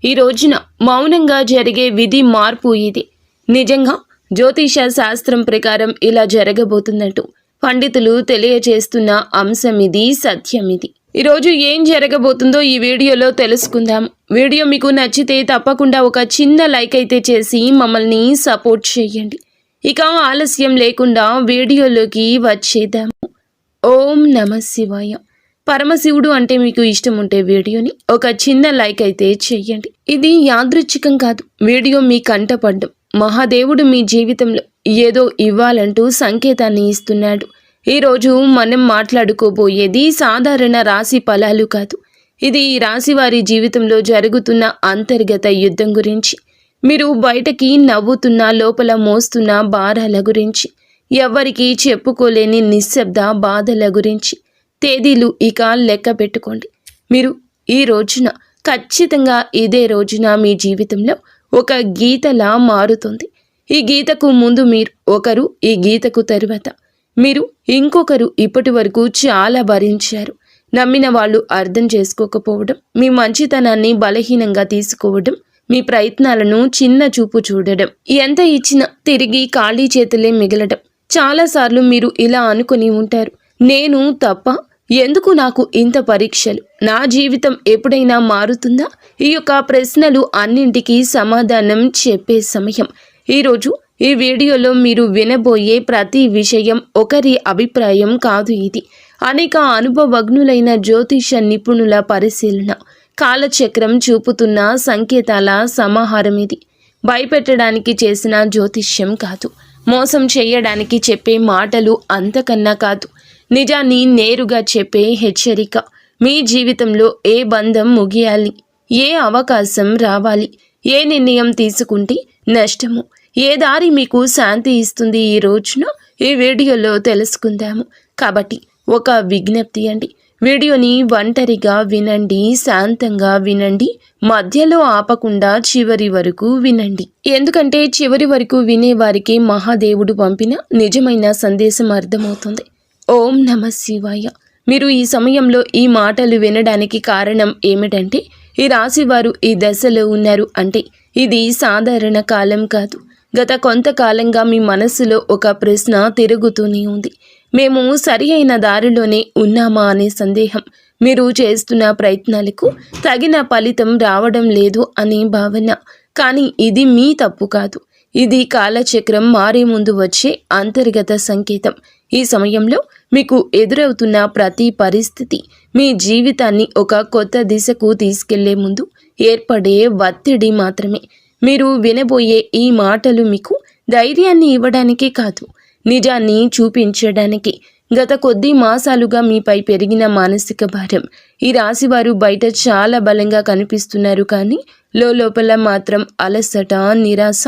ఈ రోజున మౌనంగా జరిగే విధి మార్పు ఇది. నిజంగా జ్యోతిష శాస్త్రం ప్రకారం ఇలా జరగబోతున్నట్టు పండితులు తెలియజేస్తున్న అంశం ఇది, సత్యం ఇది. ఈరోజు ఏం జరగబోతుందో ఈ వీడియోలో తెలుసుకుందాం. వీడియో మీకు నచ్చితే తప్పకుండా ఒక చిన్న లైక్ అయితే చేసి మమ్మల్ని సపోర్ట్ చేయండి. ఇక ఆలస్యం లేకుండా వీడియోలోకి వచ్చేద్దాము. ఓం నమ శివాయ. పరమశివుడు అంటే మీకు ఇష్టం ఉంటే వీడియోని ఒక చిన్న లైక్ అయితే చెయ్యండి. ఇది యాదృచ్ఛికం కాదు, వీడియో మీ కంటపడ్డం. మహాదేవుడు మీ జీవితంలో ఏదో ఇవ్వాలంటూ సంకేతాన్ని ఇస్తున్నాడు. ఈరోజు మనం మాట్లాడుకోబోయేది సాధారణ రాశి ఫలాలు కాదు. ఇది ఈ రాశి వారి జీవితంలో జరుగుతున్న అంతర్గత యుద్ధం గురించి, మీరు బయటకి నవ్వుతున్న లోపల మోస్తున్న భారాల గురించి, ఎవ్వరికీ చెప్పుకోలేని నిశ్శబ్ద బాధల గురించి. తేదీలు ఇక లెక్క పెట్టుకోండి. మీరు ఈ రోజున ఖచ్చితంగా ఇదే రోజున మీ జీవితంలో ఒక గీతలా మారుతుంది. ఈ గీతకు ముందు మీరు ఒకరు, ఈ గీతకు తరువాత మీరు ఇంకొకరు. ఇప్పటి వరకు చాలా భరించారు. నమ్మిన వాళ్ళు అర్థం చేసుకోకపోవడం, మీ మంచితనాన్ని బలహీనంగా తీసుకోవడం, మీ ప్రయత్నాలను చిన్న చూపు చూడడం, ఎంత ఇచ్చినా తిరిగి ఖాళీ చేతులే మిగలడం. చాలాసార్లు మీరు ఇలా అనుకుని ఉంటారు, నేను తప్ప, ఎందుకు నాకు ఇంత పరీక్షలు, నా జీవితం ఎప్పుడైనా మారుతుందా? ఈ యొక్క ప్రశ్నలు అన్నింటికీ సమాధానం చెప్పే సమయం. ఈరోజు ఈ వీడియోలో మీరు వినబోయే ప్రతి విషయం ఒకరి అభిప్రాయం కాదు. ఇది అనేక అనుభవజ్ఞులైన జ్యోతిష నిపుణుల పరిశీలన, కాలచక్రం చూపుతున్న సంకేతాల సమాహారం. ఇది భయపెట్టడానికి చేసిన జ్యోతిష్యం కాదు, మోసం చేయడానికి చెప్పే మాటలు అంతకన్నా కాదు, నిజాన్ని నేరుగా చెప్పే హెచ్చరిక. మీ జీవితంలో ఏ బంధం ముగియాలి, ఏ అవకాశం రావాలి, ఏ నిర్ణయం తీసుకుంటే నష్టము, ఏ దారి మీకు శాంతి ఇస్తుంది, ఈ రోజున ఈ వీడియోలో తెలుసుకుందాము. కాబట్టి ఒక విజ్ఞప్తి అండి, వీడియోని ఒంటరిగా వినండి, శాంతంగా వినండి, మధ్యలో ఆపకుండా చివరి వరకు వినండి. ఎందుకంటే చివరి వరకు వినేవారికి మహాదేవుడు పంపిన నిజమైన సందేశం అర్థమవుతుంది. ఓం నమ శివాయ. మీరు ఈ సమయంలో ఈ మాటలు వినడానికి కారణం ఏమిటంటే, ఈ రాశివారు ఈ దశలో ఉన్నారు అంటే ఇది సాధారణ కాలం కాదు. గత కొంతకాలంగా మీ మనసులో ఒక ప్రశ్న తిరుగుతూనే ఉంది. మేము సరి అయిన దారిలోనే ఉన్నామా అనే సందేహం, మీరు చేస్తున్న ప్రయత్నాలకు తగిన ఫలితం రావడం లేదు అనే భావన. కానీ ఇది మీ తప్పు కాదు, ఇది కాలచక్రం మారే ముందు వచ్చే అంతర్గత సంకేతం. ఈ సమయంలో మీకు ఎదురవుతున్న ప్రతి పరిస్థితి మీ జీవితాన్ని ఒక కొత్త దిశకు తీసుకెళ్లే ముందు ఏర్పడే ఒత్తిడి మాత్రమే. మీరు వినబోయే ఈ మాటలు మీకు ధైర్యాన్ని ఇవ్వడానికే కాదు, నిజాన్ని చూపించడానికి. గత కొద్ది మాసాలుగా మీపై పెరిగిన మానసిక భారం. ఈ రాశివారు బయట చాలా బలంగా కనిపిస్తున్నారు, కానీ లోపల మాత్రం అలసట, నిరాశ,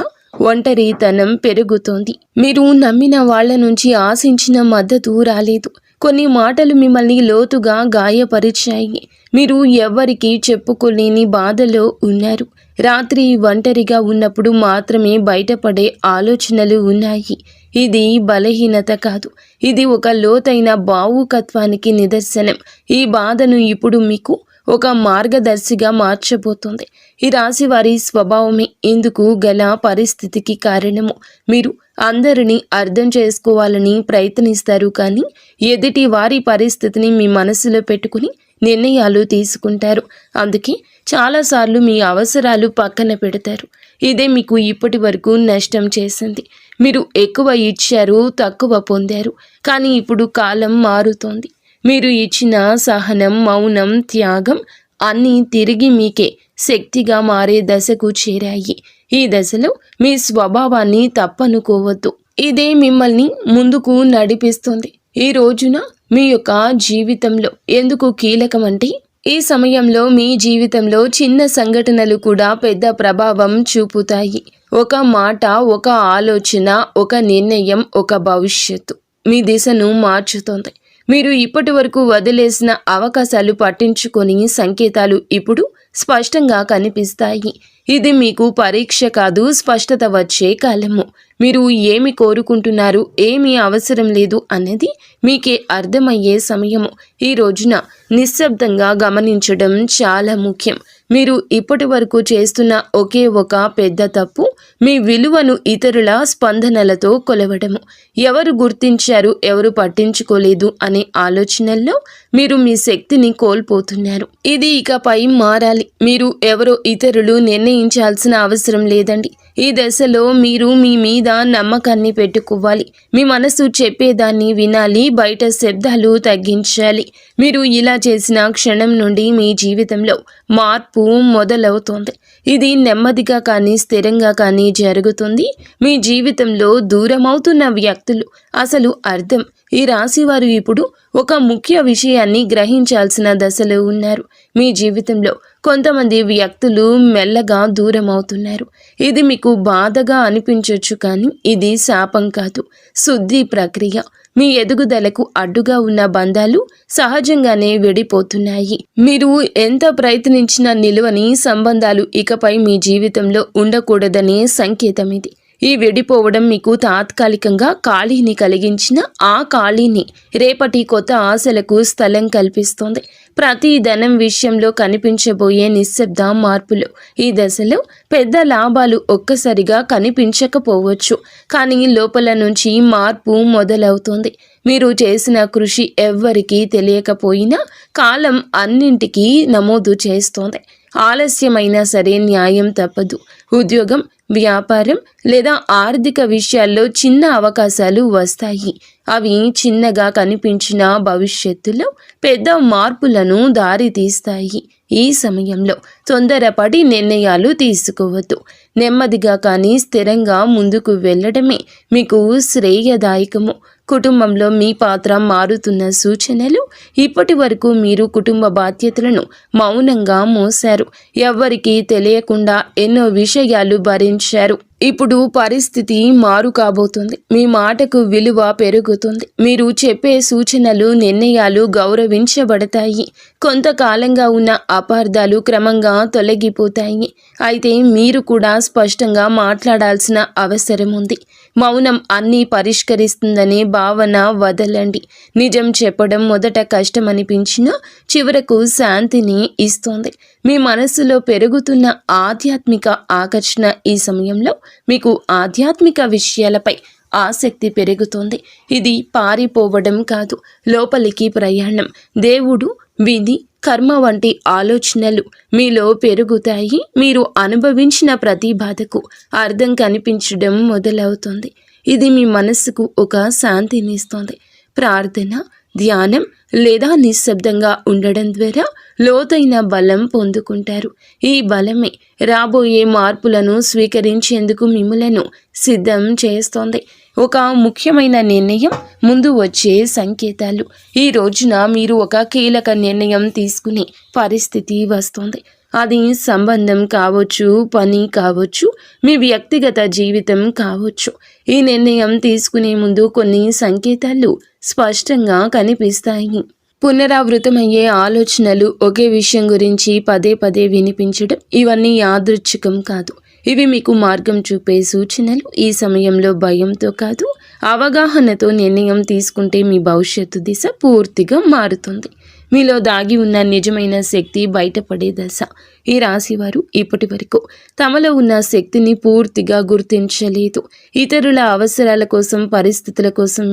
ఒంటరితనం పెరుగుతోంది. మీరు నమ్మిన వాళ్ల నుంచి ఆశించిన మద్దతు రాలేదు. కొన్ని మాటలు మిమ్మల్ని లోతుగా గాయపరిచాయి. మీరు ఎవ్వరికీ చెప్పుకోలేని బాధలో ఉన్నారు. రాత్రి ఒంటరిగా ఉన్నప్పుడు మాత్రమే బయటపడే ఆలోచనలు ఉన్నాయి. ఇది బలహీనత కాదు, ఇది ఒక లోతైన భావుకత్వానికి నిదర్శనం. ఈ బాధను ఇప్పుడు మీకు ఒక మార్గదర్శిగా మార్చబోతోంది. ఈ రాశి వారి స్వభావమే ఇందుకు గల పరిస్థితికి కారణము. మీరు అందరినీ అర్థం చేసుకోవాలని ప్రయత్నిస్తారు, కానీ ఎదుటి వారి పరిస్థితిని మీ మనసులో పెట్టుకుని నిర్ణయాలు తీసుకుంటారు. అందుకే చాలాసార్లు మీ అవసరాలు పక్కన పెడతారు. ఇదే మీకు ఇప్పటి వరకు నష్టం చేసింది. మీరు ఎక్కువ ఇచ్చారు, తక్కువ పొందారు. కానీ ఇప్పుడు కాలం మారుతోంది. మీరు ఇచ్చిన సహనం, మౌనం, త్యాగం అన్నీ తిరిగి మీకే శక్తిగా మారే దశకు చేరాయి. ఈ దశలో మీ స్వభావాన్ని తప్పనుకోవద్దు. ఇదే మిమ్మల్ని ముందుకు నడిపిస్తుంది. ఈ రోజున మీ యొక్క జీవితంలో ఎందుకు కీలకమంటే, ఈ సమయంలో మీ జీవితంలో చిన్న సంఘటనలు కూడా పెద్ద ప్రభావం చూపుతాయి. ఒక మాట, ఒక ఆలోచన, ఒక నిర్ణయం, ఒక భవిష్యత్తు మీ దిశను మార్చుతుంది. మీరు ఇప్పటి వరకు వదిలేసిన అవకాశాలు పట్టించుకొని సంకేతాలు ఇప్పుడు స్పష్టంగా కనిపిస్తాయి. ఇది మీకు పరీక్ష కాదు, స్పష్టత వచ్చే కాలము. మీరు ఏమి కోరుకుంటున్నారు, ఏమీ అవసరం లేదు అనేది మీకే అర్థమయ్యే సమయము. ఈ రోజున నిశ్శబ్దంగా గమనించడం చాలా ముఖ్యం. మీరు ఇప్పటి వరకు చేస్తున్న ఒకే ఒక పెద్ద తప్పు మీ విలువను ఇతరుల స్పందనలతో కొలవడము. ఎవరు గుర్తించారు, ఎవరు పట్టించుకోలేదు అనే ఆలోచనల్లో మీరు మీ శక్తిని కోల్పోతున్నారు. ఇది ఇకపై మారాలి. మీరు ఎవరో ఇతరులు నిర్ణయించాల్సిన అవసరం లేదండి. ఈ దశలో మీరు మీ మీద నమ్మకాన్ని పెట్టుకోవాలి. మీ మనసు చెప్పేదాన్ని వినాలి, బయట శబ్దాలు తగ్గించాలి. మీరు ఇలా చేసిన క్షణం నుండి మీ జీవితంలో మార్పు మొదలవుతోంది. ఇది నెమ్మదిగా కానీ స్థిరంగా కానీ జరుగుతుంది. మీ జీవితంలో దూరమవుతున్న వ్యక్తులు అసలు అర్థం. ఈ రాశివారు ఇప్పుడు ఒక ముఖ్య విషయాన్ని గ్రహించాల్సిన దశలో ఉన్నారు. మీ జీవితంలో కొంతమంది వ్యక్తులు మెల్లగా దూరం అవుతున్నారు. ఇది మీకు బాధగా అనిపించవచ్చు, కానీ ఇది శాపం కాదు, శుద్ధి ప్రక్రియ. మీ ఎదుగుదలకు అడ్డుగా ఉన్న బంధాలు సహజంగానే విడిపోతున్నాయి. మీరు ఎంత ప్రయత్నించినా నిలువని సంబంధాలు ఇకపై మీ జీవితంలో ఉండకూడదనే సంకేతం ఇది. ఈ విడిపోవడం మీకు తాత్కాలికంగా ఖాళీని కలిగించిన ఆ ఖాళీని రేపటి కొత్త ఆశలకు స్థలం కల్పిస్తోంది. ప్రతి ధనం విషయంలో కనిపించబోయే నిశ్శబ్ద మార్పులు. ఈ దశలో పెద్ద లాభాలు ఒక్కసారిగా కనిపించకపోవచ్చు, కానీ లోపల నుంచి మార్పు మొదలవుతోంది. మీరు చేసిన కృషి ఎవ్వరికీ తెలియకపోయినా కాలం అన్నింటికీ నమోదు చేస్తోంది. ఆలస్యమైనా సరే న్యాయం తప్పదు. ఉద్యోగం, వ్యాపారం లేదా ఆర్థిక విషయాల్లో చిన్న అవకాశాలు వస్తాయి. అవి చిన్నగా కనిపించిన భవిష్యత్తులో పెద్ద మార్పులను దారితీస్తాయి. ఈ సమయంలో తొందరపడి నిర్ణయాలు తీసుకోవద్దు. నెమ్మదిగా కానీ స్థిరంగా ముందుకు వెళ్ళడమే మీకు శ్రేయదాయకము. కుటుంబంలో మీ పాత్ర మారుతున్న సూచనలు. ఇప్పటి వరకు మీరు కుటుంబ బాధ్యతలను మౌనంగా మోశారు. ఎవ్వరికీ తెలియకుండా ఎన్నో విషయాలు భరించారు. ఇప్పుడు పరిస్థితి మారు కాబోతుంది. మీ మాటకు విలువ పెరుగుతుంది. మీరు చెప్పే సూచనలు, నిర్ణయాలు గౌరవించబడతాయి. కొంతకాలంగా ఉన్న అపార్థాలు క్రమంగా తొలగిపోతాయి. అయితే మీరు కూడా స్పష్టంగా మాట్లాడాల్సిన అవసరం ఉంది. మౌనం అన్నీ పరిష్కరిస్తుందనే భావన వదలండి. నిజం చెప్పడం మొదట కష్టమనిపించినా చివరకు శాంతిని ఇస్తుంది. మీ మనస్సులో పెరుగుతున్న ఆధ్యాత్మిక ఆకర్షణ. ఈ సమయంలో మీకు ఆధ్యాత్మిక విషయాలపై ఆసక్తి పెరుగుతోంది. ఇది పారిపోవడం కాదు, లోపలికి ప్రయాణం. దేవుడు, విధి, కర్మ వంటి ఆలోచనలు మీలో పెరుగుతాయి. మీరు అనుభవించిన ప్రతి బాధకు అర్థం కనిపించడం మొదలవుతుంది. ఇది మీ మనస్సుకు ఒక శాంతినిస్తుంది. ప్రార్థన, ధ్యానం లేదా నిశ్శబ్దంగా ఉండడం ద్వారా లోతైన బలం పొందుకుంటారు. ఈ బలమే రాబోయే మార్పులను స్వీకరించేందుకు మిమ్మలను సిద్ధం చేస్తోంది. ఒక ముఖ్యమైన నిర్ణయం, ముందు వచ్చే సంకేతాలు. ఈ రోజున మీరు ఒక కీలక నిర్ణయం తీసుకునే పరిస్థితి వస్తుంది. అది సంబంధం కావచ్చు, పని కావచ్చు, మీ వ్యక్తిగత జీవితం కావచ్చు. ఈ నిర్ణయం తీసుకునే ముందు కొన్ని సంకేతాలు స్పష్టంగా కనిపిస్తాయి. పునరావృతమయ్యే ఆలోచనలు, ఒకే విషయం గురించి పదే పదే వినిపించడం, ఇవన్నీ యాదృచ్ఛికం కాదు. ఇవి మీకు మార్గం చూపే సూచనలు. ఈ సమయంలో భయంతో కాదు, అవగాహనతో నిర్ణయం తీసుకుంటే మీ భవిష్యత్తు దిశ పూర్తిగా మారుతుంది. మీలో దాగి ఉన్న నిజమైన శక్తి బయటపడే దశ. ఈ రాశివారు ఇప్పటి వరకు తమలో ఉన్న శక్తిని పూర్తిగా గుర్తించలేదు. ఇతరుల అవసరాల కోసం, పరిస్థితుల కోసం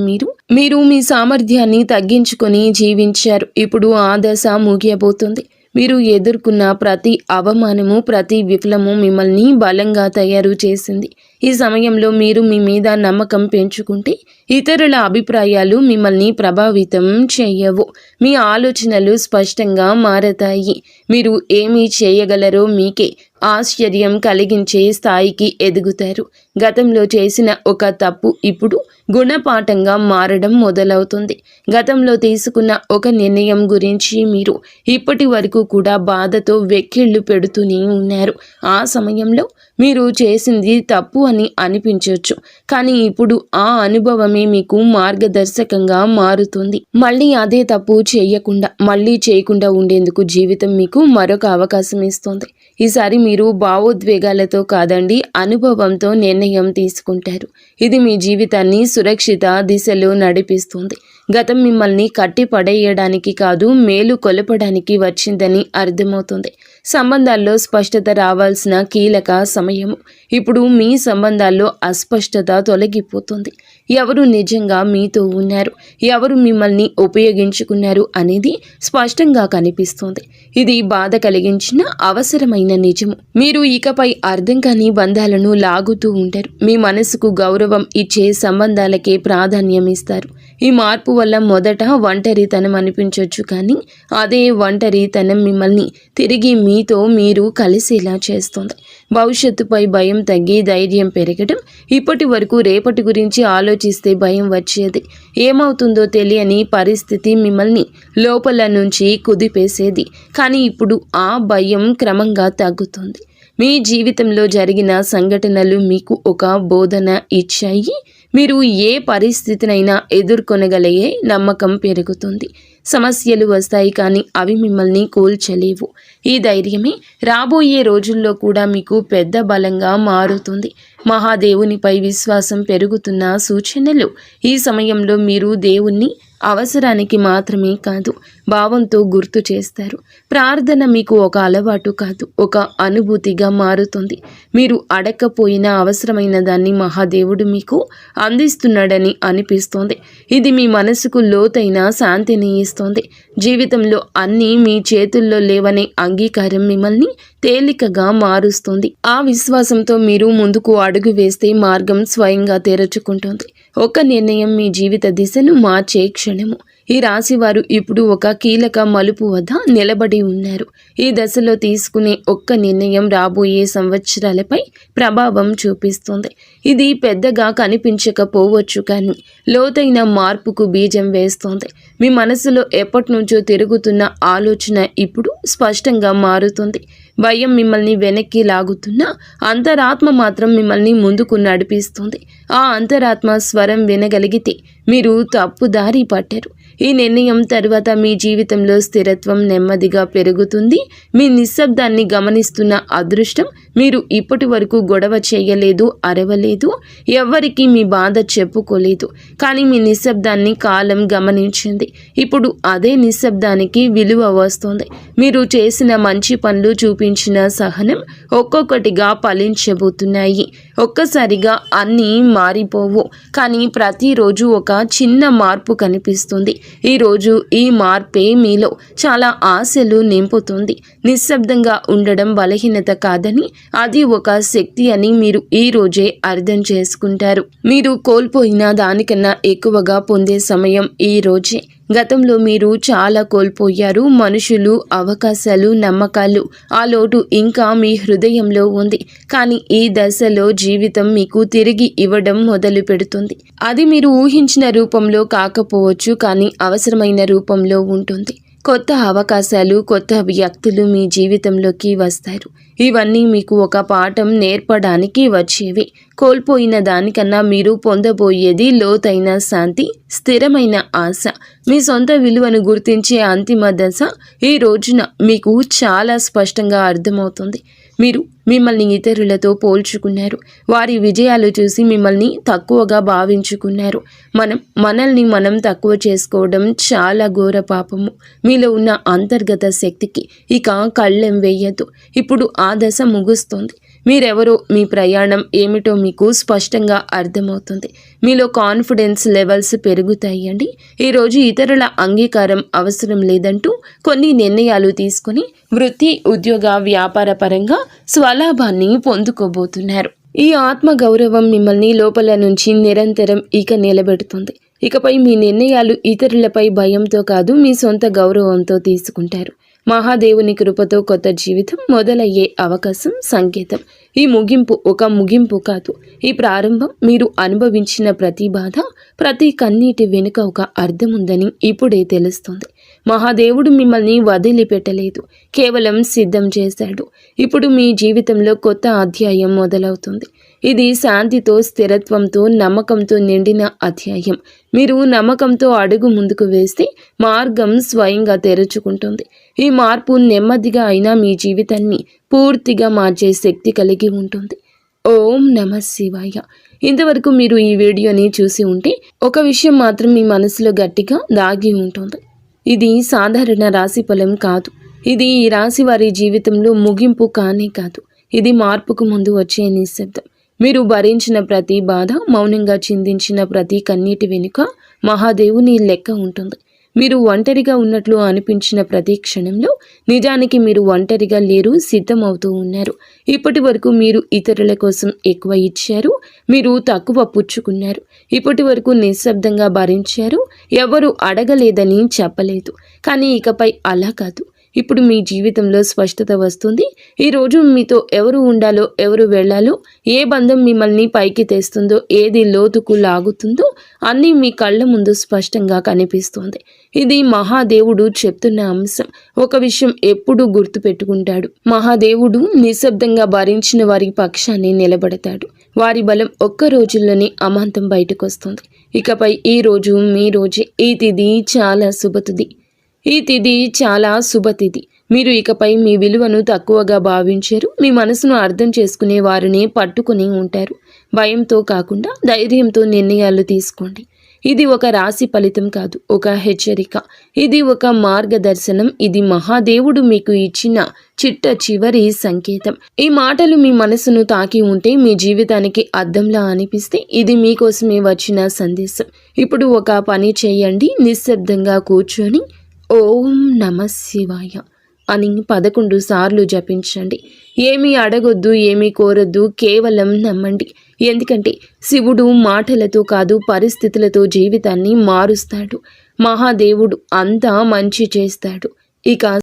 మీరు మీ సామర్థ్యాన్ని తగ్గించుకొని జీవించారు. ఇప్పుడు ఆ దశ ముగియబోతుంది. మీరు ఎదుర్కొన్న ప్రతి అవమానము, ప్రతి విఫలము మిమ్మల్ని బలంగా తయారు చేసింది. ఈ సమయంలో మీరు మీ మీద నమ్మకం పెంచుకుంటే ఇతరుల అభిప్రాయాలు మిమ్మల్ని ప్రభావితం చేయవు. మీ ఆలోచనలు స్పష్టంగా మారతాయి. మీరు ఏమి చేయగలరో మీకే ఆశ్చర్యం కలిగించే స్థాయికి ఎదుగుతారు. గతంలో చేసిన ఒక తప్పు ఇప్పుడు గుణపాఠంగా మారడం మొదలవుతుంది. గతంలో తీసుకున్న ఒక నిర్ణయం గురించి మీరు ఇప్పటి వరకు కూడా బాధతో వెక్కిళ్ళు పెడుతూనే ఉన్నారు. ఆ సమయంలో మీరు చేసింది తప్పు అని అనిపించవచ్చు, కానీ ఇప్పుడు ఆ అనుభవమే మీకు మార్గదర్శకంగా మారుతుంది. మళ్ళీ అదే తప్పు చేయకుండా ఉండేందుకు జీవితం మీకు మరొక అవకాశం ఇస్తుంది. ఈసారి మీరు భావోద్వేగాలతో కాదండి, అనుభవంతో నిర్ణయం తీసుకుంటారు. ఇది మీ జీవితాన్ని సురక్షిత దిశలో నడిపిస్తుంది. గతం మిమ్మల్ని కట్టి పడేయడానికి కాదు, మేలు కొలపడానికి వచ్చిందని అర్థమవుతుంది. సంబంధాల్లో స్పష్టత రావాల్సిన కీలక సమయము. ఇప్పుడు మీ సంబంధాల్లో అస్పష్టత తొలగిపోతుంది. ఎవరు నిజంగా మీతో ఉన్నారు, ఎవరు మిమ్మల్ని ఉపయోగించుకున్నారు అనేది స్పష్టంగా కనిపిస్తుంది. ఇది బాధ కలిగించిన అవసరమైన నిజము. మీరు ఇకపై అర్థం కాని బంధాలను లాగుతూ ఉంటారు. మీ మనసుకు గౌరవం ఇచ్చే సంబంధాలకే ప్రాధాన్యం ఇస్తారు. ఈ మార్పు వల్ల మొదట ఒంటరితనం అనిపించవచ్చు, కానీ అదే ఒంటరితనం మిమ్మల్ని తిరిగి మీతో మీరు కలిసేలా చేస్తుంది. భవిష్యత్తుపై భయం తగ్గి ధైర్యం పెరగడం. ఇప్పటి వరకు రేపటి గురించి ఆలోచిస్తే భయం వచ్చేది. ఏమవుతుందో తెలియని పరిస్థితి మిమ్మల్ని లోపల నుంచి కుదిపేసేది. కానీ ఇప్పుడు ఆ భయం క్రమంగా తగ్గుతుంది. మీ జీవితంలో జరిగిన సంఘటనలు మీకు ఒక బోధన ఇచ్చాయి. మీరు ఏ పరిస్థితినైనా ఎదుర్కొనగలిగే నమ్మకం పెరుగుతుంది. సమస్యలు వస్తాయి, కానీ అవి మిమ్మల్ని కూల్చలేవు. ఈ ధైర్యమే రాబోయే రోజుల్లో కూడా మీకు పెద్ద బలంగా మారుతుంది. మహాదేవునిపై విశ్వాసం పెరుగుతున్న సూచనలు. ఈ సమయంలో మీరు దేవుణ్ణి అవసరానికి మాత్రమే కాదు, భావంతో గుర్తు చేస్తారు. ప్రార్థన మీకు ఒక అలవాటు కాదు, ఒక అనుభూతిగా మారుతుంది. మీరు అడగకపోయిన అవసరమైన దాన్ని మహాదేవుడు మీకు అందిస్తున్నాడని అనిపిస్తోంది. ఇది మీ మనసుకు లోతైన శాంతిని ఇస్తోంది. జీవితంలో అన్నీ మీ చేతుల్లో లేవనే అంగీకారం మిమ్మల్ని తేలికగా మారుస్తుంది. ఆ విశ్వాసంతో మీరు ముందుకు అడుగు వేస్తే మార్గం స్వయంగా తెరుచుకుంటుంది. ఒక నిర్ణయం మీ జీవిత దిశను మార్చే క్షణము. ఈ రాశివారు ఇప్పుడు ఒక కీలక మలుపు వద్ద నిలబడి ఉన్నారు. ఈ దశలో తీసుకునే ఒక్క నిర్ణయం రాబోయే సంవత్సరాలపై ప్రభావం చూపిస్తుంది. ఇది పెద్దగా కనిపించకపోవచ్చు, కానీ లోతైన మార్పుకు బీజం వేస్తోంది. మీ మనసులో ఎప్పటి నుంచో తిరుగుతున్న ఆలోచన ఇప్పుడు స్పష్టంగా మారుతుంది. భయం మిమ్మల్ని వెనక్కి లాగుతున్నా అంతరాత్మ మాత్రం మిమ్మల్ని ముందుకు నడిపిస్తుంది. ఆ అంతరాత్మ స్వరం వినగలిగితే మీరు తప్పుదారి పట్టారు. ఈ నిర్ణయం తర్వాత మీ జీవితంలో స్థిరత్వం నెమ్మదిగా పెరుగుతుంది. మీ నిశ్శబ్దాన్ని గమనిస్తున్న అదృష్టం. మీరు ఇప్పటి వరకు గొడవ చేయలేదు, అరవలేదు, ఎవ్వరికీ మీ బాధ చెప్పుకోలేదు, కానీ మీ నిశ్శబ్దాన్ని కాలం గమనించింది. ఇప్పుడు అదే నిశ్శబ్దానికి విలువ వస్తుంది. మీరు చేసిన మంచి పనులు, చూపించిన సహనం ఒక్కొక్కటిగా ఫలించబోతున్నాయి. ఒక్కసారిగా అన్నీ మారిపోవు, కానీ ప్రతిరోజు ఒక చిన్న మార్పు కనిపిస్తుంది. ఈరోజు ఈ మార్పే మీలో చాలా ఆశలు నింపుతుంది. నిశ్శబ్దంగా ఉండడం బలహీనత కాదని, అది ఒక శక్తి అని మీరు ఈ రోజే అర్థం చేసుకుంటారు. మీరు కోల్పోయిన దానికన్నా ఎక్కువగా పొందే సమయం ఈ రోజే. గతంలో మీరు చాలా కోల్పోయారు. మనుషులు, అవకాశాలు, నమ్మకాలు. ఆ లోటు ఇంకా మీ హృదయంలో ఉంది. కానీ ఈ దశలో జీవితం మీకు తిరిగి ఇవ్వడం మొదలు పెడుతుంది. అది మీరు ఊహించిన రూపంలో కాకపోవచ్చు, కానీ అవసరమైన రూపంలో ఉంటుంది. కొత్త అవకాశాలు, కొత్త వ్యక్తులు మీ జీవితంలోకి వస్తారు. ఇవన్నీ మీకు ఒక పాఠం నేర్పడానికి వచ్చేవి. కోల్పోయిన దానికన్నా మీరు పొందబోయేది లోతైన శాంతి, స్థిరమైన ఆశ. మీ సొంత విలువను గుర్తించే అంతిమ దశ ఈ రోజున మీకు చాలా స్పష్టంగా అర్థమవుతుంది. మీరు మిమ్మల్ని ఇతరులతో పోల్చుకున్నారు. వారి విజయాలు చూసి మిమ్మల్ని తక్కువగా భావించుకున్నారు. మనల్ని మనం తక్కువ చేసుకోవడం చాలా ఘోర పాపము. మీలో ఉన్న అంతర్గత శక్తికి ఇక కళ్ళెం వేయద్దు. ఇప్పుడు ఆ దశ ముగుస్తుంది. మీరెవరో, మీ ప్రయాణం ఏమిటో మీకు స్పష్టంగా అర్థమవుతుంది. మీలో కాన్ఫిడెన్స్ లెవెల్స్ పెరుగుతాయండి. ఈరోజు ఇతరుల అంగీకారం అవసరం లేదంటూ కొన్ని నిర్ణయాలు తీసుకొని వృత్తి, ఉద్యోగ, వ్యాపార పరంగా స్వలాభాన్ని పొందుకోబోతున్నారు. ఈ ఆత్మగౌరవం మిమ్మల్ని లోపల నుంచి నిరంతరం ఇక నిలబెడుతుంది. ఇకపై మీ నిర్ణయాలు ఇతరులపై భయంతో కాదు, మీ సొంత గౌరవంతో తీసుకుంటారు. మహాదేవుని కృపతో కొత్త జీవితం మొదలయ్యే అవకాశం సంకేతం. ఈ ముగింపు ఒక ముగింపు కాదు, ఈ ప్రారంభం. మీరు అనుభవించిన ప్రతి బాధ, ప్రతి కన్నీటి వెనుక ఒక అర్థం ఉందని ఇప్పుడే తెలుస్తుంది. మహాదేవుడు మిమ్మల్ని వదిలిపెట్టలేదు, కేవలం సిద్ధం చేశాడు. ఇప్పుడు మీ జీవితంలో కొత్త అధ్యాయం మొదలవుతుంది. ఇది శాంతితో, స్థిరత్వంతో, నమ్మకంతో నిండిన అధ్యాయం. మీరు నమ్మకంతో అడుగు ముందుకు వేస్తే మార్గం స్వయంగా తెరుచుకుంటుంది. ఈ మార్పు నెమ్మదిగా అయినా మీ జీవితాన్ని పూర్తిగా మార్చే శక్తి కలిగి ఉంటుంది. ఓం నమః శివాయ. ఇంతవరకు మీరు ఈ వీడియోని చూసి ఉంటే ఒక విషయం మాత్రం మీ మనసులో గట్టిగా దాగి ఉంటుంది. ఇది సాధారణ రాశి ఫలం కాదు. ఇది ఈ రాశి వారి జీవితంలో ముగింపు కానే కాదు. ఇది మార్పుకు ముందు వచ్చే నిశ్శబ్దం. మీరు భరించిన ప్రతి బాధ, మౌనంగా చిందించిన ప్రతి కన్నీటి వెనుక మహాదేవుని లెక్క ఉంటుంది. మీరు ఒంటరిగా ఉన్నట్లు అనిపించిన ప్రతి క్షణంలో నిజానికి మీరు ఒంటరిగా లేరు, సిద్ధమవుతూ ఉన్నారు. ఇప్పటి వరకు మీరు ఇతరుల కోసం ఎక్కువ ఇచ్చారు, మీరు తక్కువ పుచ్చుకున్నారు. ఇప్పటి వరకు నిశ్శబ్దంగా భరించారు, ఎవరు అడగలేదని చెప్పలేదు. కానీ ఇకపై అలా కాదు. ఇప్పుడు మీ జీవితంలో స్పష్టత వస్తుంది. ఈరోజు మీతో ఎవరు ఉండాలో, ఎవరు వెళ్ళాలో, ఏ బంధం మిమ్మల్ని పైకి తెస్తుందో, ఏది లోతుకు లాగుతుందో అన్నీ మీ కళ్ళ ముందు స్పష్టంగా కనిపిస్తుంది. ఇది మహాదేవుడు చెప్తున్న అంశం. ఒక విషయం ఎప్పుడూ గుర్తుపెట్టుకుంటాడు. మహాదేవుడు నిశ్శబ్దంగా భరించిన వారి పక్షాన్ని నిలబడతాడు. వారి బలం ఒక్క రోజుల్లోనే అమాంతం బయటకు వస్తుంది. ఇకపై ఈ రోజు మీ రోజే. ఈ తిథి చాలా శుభతిథి. ఈ తిథి చాలా శుభతిథి. మీరు ఇకపై మీ విలువను తక్కువగా భావించారు. మీ మనసును అర్థం చేసుకునే వారిని పట్టుకుని ఉంటారు. భయంతో కాకుండా ధైర్యంతో నిర్ణయాలు తీసుకోండి. ఇది ఒక రాశి ఫలితం కాదు, ఒక హెచ్చరిక. ఇది ఒక మార్గదర్శనం. ఇది మహాదేవుడు మీకు ఇచ్చిన చిట్ట చివరి సంకేతం. ఈ మాటలు మీ మనసును తాకి ఉంటే, మీ జీవితానికి అద్దంలా అనిపిస్తే ఇది మీకోసమే వచ్చిన సందేశం. ఇప్పుడు ఒక పని చేయండి. నిశ్శబ్దంగా కూర్చొని ఓం నమః శివాయ అని 11 సార్లు జపించండి. ఏమీ అడగొద్దు, ఏమీ కోరొద్దు, కేవలం నమ్మండి. ఎందుకంటే శివుడు మాటలతో కాదు, పరిస్థితులతో జీవితాన్ని మారుస్తాడు. మహాదేవుడు అంతా మంచి చేస్తాడు. ఇక